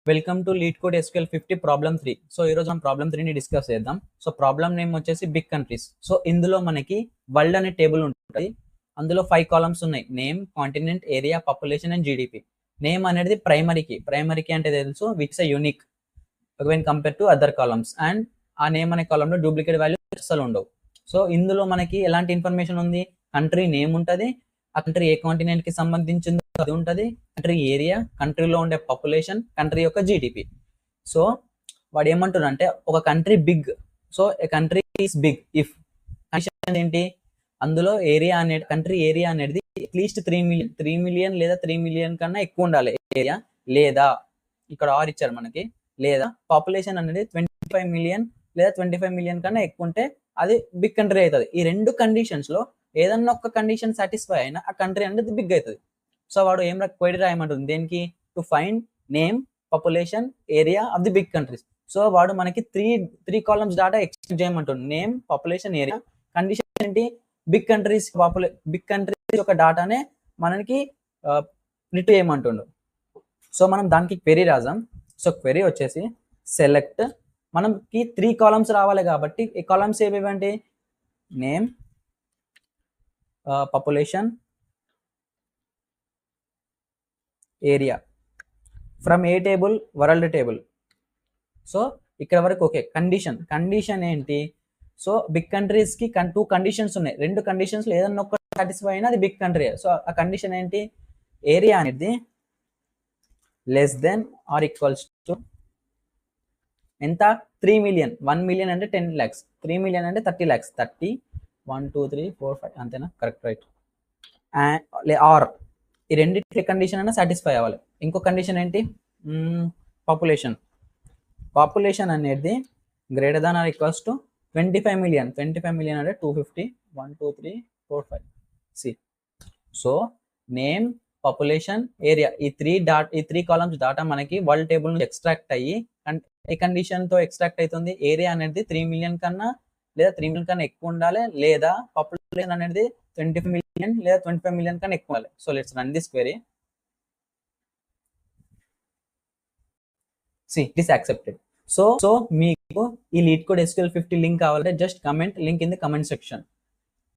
Welcome to lead code SQL 50 problem 3. So ఈ రోజు మనం ప్రాబ్లమ్ 3 ని డిస్కస్ చేద్దాం. సో ప్రాబ్లమ్ నేమ్ వచ్చేసి బిగ్ కంట్రీస్. సో ఇందులో మనకి వరల్డ్ అనే టేబుల్ ఉంటుంది. అందులో 5 కాలమ్స్ ఉన్నాయి. Name, continent, area, population and GDP. Name అనేది ప్రైమరీకి అంటే తెలుసు which is unique when compare to other columns. And ఆ నేమ్ అనే కాలంలో డూప్లికేట్ వాల్యూ అసలు ఉండవు. సో ఇందులో మనకి ఎలాంటి ఇన్ఫర్మేషన్ ఉంది? కంట్రీ నేమ్ ఉంటుంది, ఆ కంట్రీ ఏ కాంటినెంట్ కి సంబంధించిందో అది ఉంటుంది, కంట్రీ ఏరియా, కంట్రీలో ఉండే పాపులేషన్, కంట్రీ యొక్క జీడిపి. సో వాడు ఏమంటున్నా అంటే ఒక country big, so a country is big if condition ఏంటి? అందులో ఏరియా అనేది కంట్రీ ఏరియా అనేది అట్లీస్ట్ 3 మిలియన్ లేదా 3 మిలియన్ కన్నా ఎక్కువ ఉండాలి ఏరియా, లేదా ఇక్కడ ఆర్ ఇచ్చారు మనకి, లేదా పాపులేషన్ అనేది 25 మిలియన్ లేదా 25 మిలియన్ కన్నా ఎక్కువ ఉంటే అది బిగ్ కంట్రీ అవుతుంది. ఈ రెండు కండిషన్స్ లో ఏదన్నా ఒక కండిషన్ సాటిస్ఫై అయినా ఆ కంట్రీ అనేది బిగ్ అవుతుంది. సో వాడు ఏం క్వైరీ రాయమంటుంది దేనికి? To find name, population, area of the big countries. So వాడు మనకి త్రీ కాలమ్స్ డాటా ఎక్స్ట్రాక్ట్ చేయమంటుంది. Name, population, area. కండిషన్ ఏంటి? బిగ్ కంట్రీస్ యొక్క డాటానే మనకి రిట్రీవ్ చేయమంటుండు. సో మనం దానికి క్వెరీ రాద్దాం. సో క్వెరీ వచ్చేసి సెలెక్ట్, మనకి 3 కాలమ్స్ రావాలి కాబట్టి ఈ కాలమ్స్ ఏవేవంటే నేమ్, పాపులేషన్, ఏరియా ఫ్రమ్ ఏ టేబుల్? World table. సో ఇక్కడ వరకు ఓకే. కండిషన్ ఏంటి? సో బిగ్ కంట్రీస్ కి 2 కండిషన్స్ ఉన్నాయి. 2 కండిషన్స్ ఏదన్నా ఒక్క సాటిస్ఫై అయినా అది బిగ్ కంట్రీ. సో ఆ కండిషన్ ఏంటి? ఏరియా అనేది less than or equals to ఎంత? 3 మిలియన్. 1 మిలియన్ అంటే 10 lakhs, 3 మిలియన్ అంటే 30 lakhs. 30, 1 2 3 4 5 అంతేనా? Correct, right. ఆర్ ఈ రెండింటి కండిషన్ అయినా సాటిస్ఫై అవ్వాలి. ఇంకో కండిషన్ ఏంటి? పాపులేషన్ అనేది greater than or equals to 25 million. 25 million అంటే 250, 1 2 3 4 5 సి. సో నేమ్, పాపులేషన్, ఏరియా ఈ 3 కాలమ్స్ డాటా మనకి వరల్డ్ టేబుల్ నుంచి ఎక్స్ట్రాక్ట్ అయ్యి ఏ కండిషన్ తో ఎక్స్ట్రాక్ట్ అవుతుంది? ఏరియా అనేది 3 మిలియన్ కన్నా లేదా 3 మిలియన్ కన్నా ఎక్కువ ఉండాలి, లేదా పాపులేషన్ అనేది 25 మిలియన్ లేదా 25 మిలియన్ కన్నా ఎక్కువ ఉండాలి. So let's run this query. See it is accepted. So మీకు ఈ లీడ్ కోడ్ SQL 50 లింక్ కావాలంటే just comment link in the comment section.